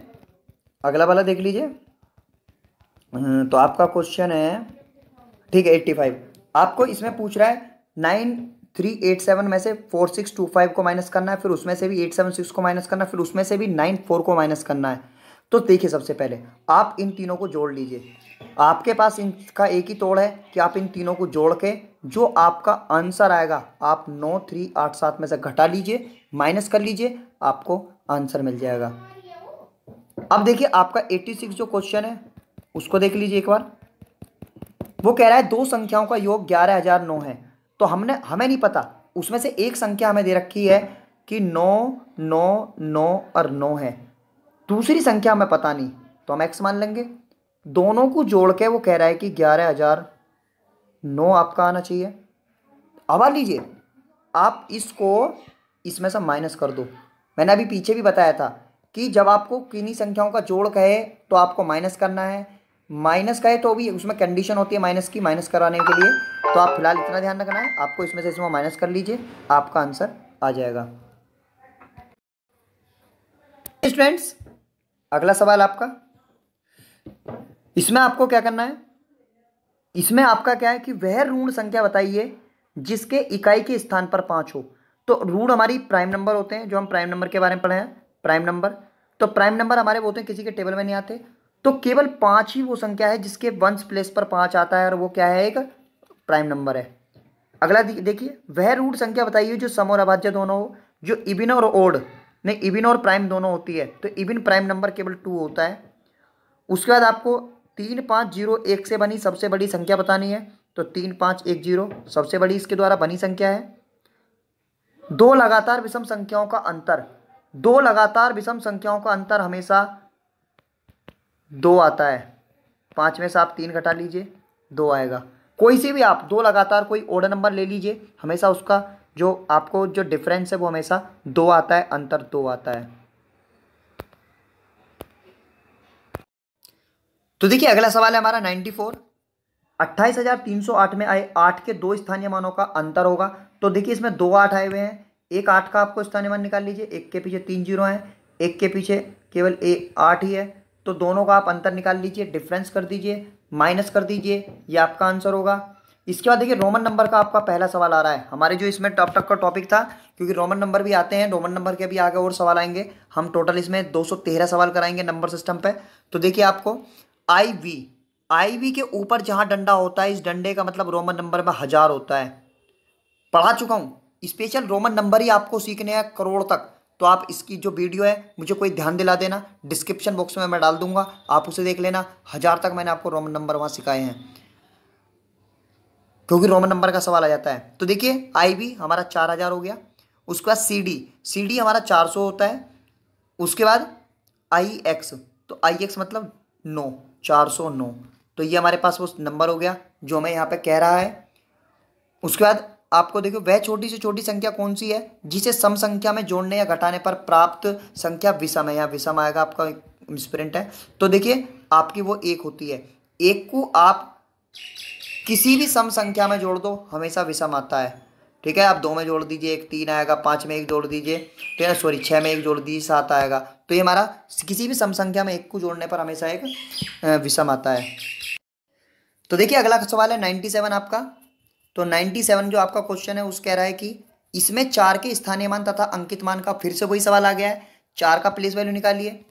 अगला वाला देख लीजिए। तो आपका क्वेश्चन है, ठीक है, 85। आपको इसमें पूछ रहा है 9387 में से 4625 को माइनस करना है, फिर उसमें से भी 876 को माइनस करना है, फिर उसमें से भी 94 को माइनस करना है। तो देखिए सबसे पहले आप इन तीनों को जोड़ लीजिए। आपके पास इनका एक ही तोड़ है कि आप इन तीनों को जोड़ के जो आपका आंसर आएगा आप 9387 में से घटा लीजिए, माइनस कर लीजिए, आपको आंसर मिल जाएगा। अब देखिए आपका 86 जो क्वेश्चन है उसको देख लीजिए एक बार। वो कह रहा है दो संख्याओं का योग 11,009 है। तो हमें नहीं पता, उसमें से एक संख्या हमें दे रखी है कि 9 9 9 और 9 है, दूसरी संख्या हमें पता नहीं, तो हम x मान लेंगे। दोनों को जोड़ के वो कह रहा है कि 11,009 आपका आना चाहिए। अब आ लीजिए, आप इसको इसमें से माइनस कर दो। मैंने अभी पीछे भी बताया था कि जब आपको किन्हीं संख्याओं का जोड़ कहे तो आपको माइनस करना है, माइनस कहे तो भी उसमें कंडीशन होती है माइनस की, माइनस कराने के लिए। तो आप फिलहाल इतना ध्यान रखना है, आपको इसमें से इसमें माइनस कर लीजिए, आपका आंसर आ जाएगा। स्टूडेंट्स, अगला सवाल आपका, इसमें आपको क्या करना है, इसमें आपका क्या है कि वह ऋण संख्या बताइए जिसके इकाई के स्थान पर 5 हो। तो ऋण हमारी प्राइम नंबर होते हैं, जो हम प्राइम नंबर के बारे में पढ़े हैं, प्राइम नंबर। तो प्राइम नंबर हमारे वो होते हैं किसी के टेबल में नहीं आते। तो केवल 5 ही वो संख्या है जिसके वंश प्लेस पर 5 आता है, और वो क्या है, एक प्राइम नंबर है। अगला देखिए, वह ऋण संख्या बताइए जो सम और अभाज्य दोनों हो, जो इबिन और ओड, नहीं, इबिन और प्राइम दोनों होती है। तो इबिन प्राइम नंबर केवल 2 होता है। उसके बाद आपको 3501 से बनी सबसे बड़ी संख्या बतानी है। तो 3510 सबसे बड़ी इसके द्वारा बनी संख्या है। दो लगातार विषम संख्याओं का अंतर, दो लगातार विषम संख्याओं का अंतर हमेशा 2 आता है। 5 में से आप 3 घटा लीजिए, 2 आएगा। कोई सी भी आप दो लगातार कोई ओड नंबर ले लीजिए, हमेशा उसका जो आपको जो डिफरेंस है वो हमेशा 2 आता है, अंतर 2 आता है। तो देखिए अगला सवाल है हमारा 94। 28,308 में आए 8 के दो स्थानीय मानों का अंतर होगा। तो देखिए इसमें 2 8 आए हुए हैं, एक 8 का आपको स्थानीय मान निकाल लीजिए, एक के पीछे 3 जीरो हैं, एक के पीछे केवल 8 ही है, तो दोनों का आप अंतर निकाल लीजिए, डिफरेंस कर दीजिए, माइनस कर दीजिए, ये आपका आंसर होगा। इसके बाद देखिए रोमन नंबर का आपका पहला सवाल आ रहा है, हमारे जो इसमें टॉप तक का टॉपिक था, क्योंकि रोमन नंबर भी आते हैं, रोमन नंबर के भी आगे और सवाल आएंगे, हम टोटल इसमें 213 सवाल कराएंगे नंबर सिस्टम पे। तो देखिए आपको आई वी के ऊपर जहां डंडा होता है, इस डंडे का मतलब रोमन नंबर में 1000 होता है, पढ़ा चुका हूं। स्पेशल रोमन नंबर ही आपको सीखने हैं करोड़ तक, तो आप इसकी जो वीडियो है मुझे कोई ध्यान दिला देना, डिस्क्रिप्शन बॉक्स में मैं डाल दूंगा, आप उसे देख लेना। 1000 तक मैंने आपको रोमन नंबर वहां सिखाए हैं, क्योंकि रोमन नंबर का सवाल आ जाता है। तो देखिए आई वी हमारा 4000 हो गया, उसके बाद सी डी हमारा 400 होता है, उसके बाद आई एक्स, तो आई एक्स मतलब 9, 409, तो ये हमारे पास वो नंबर हो गया जो हमें यहाँ पे कह रहा है। उसके बाद आपको देखो वह छोटी से छोटी संख्या कौन सी है जिसे सम संख्या में जोड़ने या घटाने पर प्राप्त संख्या विषम है, या विषम आएगा आपका मिसप्रिंट है। तो देखिए आपकी वो 1 होती है, 1 को आप किसी भी सम संख्या में जोड़ दो हमेशा विषम आता है, ठीक है। आप 2 में जोड़ दीजिए 1 3 आएगा, 5 में 1 जोड़ दीजिए, ठीक है, सॉरी 6 में 1 जोड़ दीजिए 7 आएगा। तो ये हमारा किसी भी सम संख्या में 1 को जोड़ने पर हमेशा एक विषम आता है। तो देखिए अगला सवाल है 97 आपका। तो 97 जो आपका क्वेश्चन है उस कह रहा है कि इसमें 4 के स्थानीय मान तथा अंकित मान का फिर से वही सवाल आ गया है, 4 का प्लेस वैल्यू निकालिए,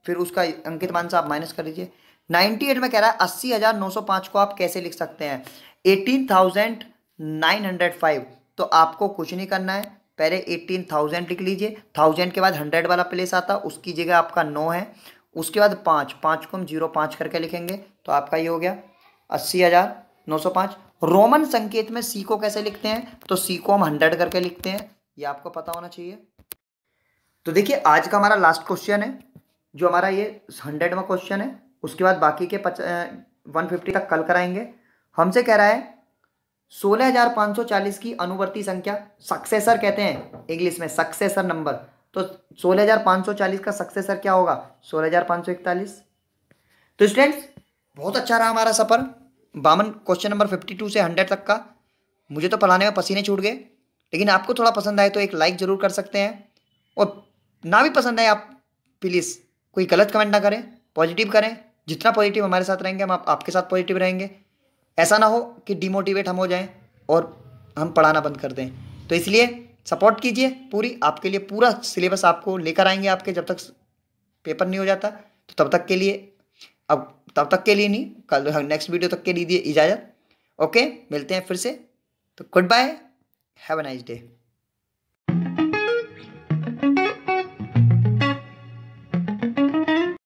फिर उसका अंकित मान से आप माइनस कर लीजिए। 98 में कह रहा है 80,905 को आप कैसे लिख सकते हैं, 18,905। तो आपको कुछ नहीं करना है, पहले 18,000 लिख लीजिए, 1000 के बाद 100 वाला प्लेस आता, उसकी जगह आपका 9 है, उसके बाद 5 को हम 05 करके लिखेंगे, तो आपका ये हो गया 80,905। रोमन संकेत में सी को कैसे लिखते हैं, तो सी को हम 100 करके लिखते हैं, ये आपको पता होना चाहिए। तो देखिए आज का हमारा लास्ट क्वेश्चन है, जो हमारा ये 100वां क्वेश्चन है, उसके बाद बाकी के 150 तक कल कराएंगे। हमसे कह रहा है 16,540 की अनुवर्ती संख्या, सक्सेसर कहते हैं इंग्लिश में, सक्सेसर नंबर। तो 16,540 का सक्सेसर क्या होगा, 16,541। तो स्टूडेंट्स बहुत अच्छा रहा हमारा सफर, 52 क्वेश्चन नंबर 52 से 100 तक का। मुझे तो पढ़ाने में पसीने छूट गए, लेकिन आपको थोड़ा पसंद आए तो एक लाइक जरूर कर सकते हैं, और ना भी पसंद आए आप प्लीज़ कोई गलत कमेंट ना करें, पॉजिटिव करें। जितना पॉजिटिव हमारे साथ रहेंगे हम आपके साथ पॉजिटिव रहेंगे। ऐसा ना हो कि डिमोटिवेट हम हो जाएं और हम पढ़ाना बंद कर दें। तो इसलिए सपोर्ट कीजिए पूरी, आपके लिए पूरा सिलेबस आपको लेकर आएंगे आपके, जब तक पेपर नहीं हो जाता। तो तब तक के लिए, अब तब तक के लिए नहीं, कल नेक्स्ट वीडियो तक के लिए दीजिए इजाज़त। ओके, मिलते हैं फिर से। तो goodbye, have a nice day.